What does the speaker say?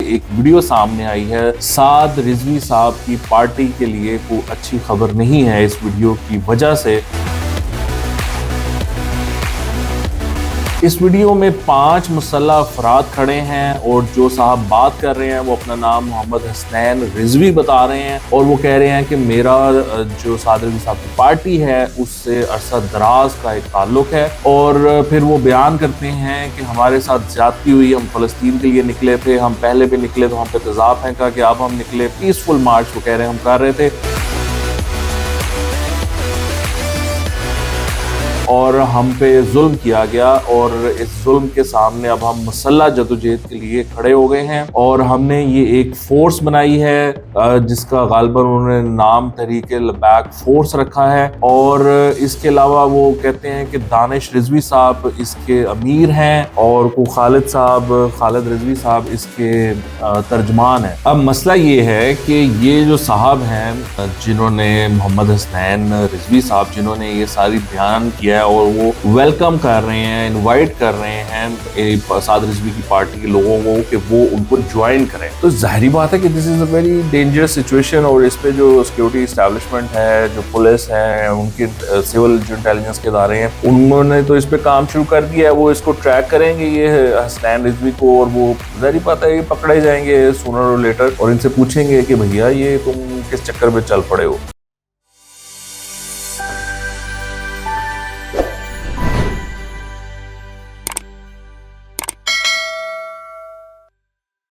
एक वीडियो सामने आई है। साद रिजवी साहब की पार्टी के लिए कोई अच्छी खबर नहीं है इस वीडियो की वजह से। इस वीडियो में 5 मुसल्लह अफराद खड़े हैं और जो साहब बात कर रहे हैं वो अपना नाम मोहम्मद हसनैन रिजवी बता रहे हैं और वो कह रहे हैं कि मेरा जो साद रिजवी साहब की पार्टी है उससे अरसा दराज का एक ताल्लुक है। और फिर वो बयान करते हैं कि हमारे साथ ज्यादती हुई, हम फ़लस्तीन के लिए निकले थे, हम पहले भी निकले तो हम पे तेज़ाब फेंका कि अब हम निकले पीसफुल मार्च, वो कह रहे हैं हम कर रहे थे और हम पे जुल्म किया गया और इस जुल्म के सामने अब हम मुसल्लह जदोजहद के लिए खड़े हो गए हैं और हमने ये एक फोर्स बनाई है जिसका गालिबन उन्होंने नाम तहरीके लबैक फोर्स रखा है। और इसके अलावा वो कहते हैं कि दानिश रिजवी साहब इसके अमीर हैं और को खालिद रिजवी साहब इसके तर्जमान हैं। अब मसला ये है कि ये जो साहब हैं जिन्होंने मोहम्मद हसनैन रिजवी साहब जिन्होंने ये सारी बयान किया और वो वेलकम कर रहे हैं, इनवाइट कर रहे हैं साद रिजवी की पार्टी के लोगों को कि वो उनको ज्वाइन करें, तो जाहिर बात है कि this is a very dangerous situation. और इस पे जो सिक्योरिटी एस्टैब्लिशमेंट है, जो पुलिस है, उनके सिविल जो इंटेलिजेंस के इदारे हैं, उन्होंने तो इस पे काम शुरू कर दिया है। वो इसको ट्रैक करेंगे ये हसनैन रिजवी को और वो जाहिर बात है ये पकड़े जाएंगे सूनर और लेटर और इनसे पूछेंगे कि भैया ये तुम किस चक्कर में चल पड़े हो।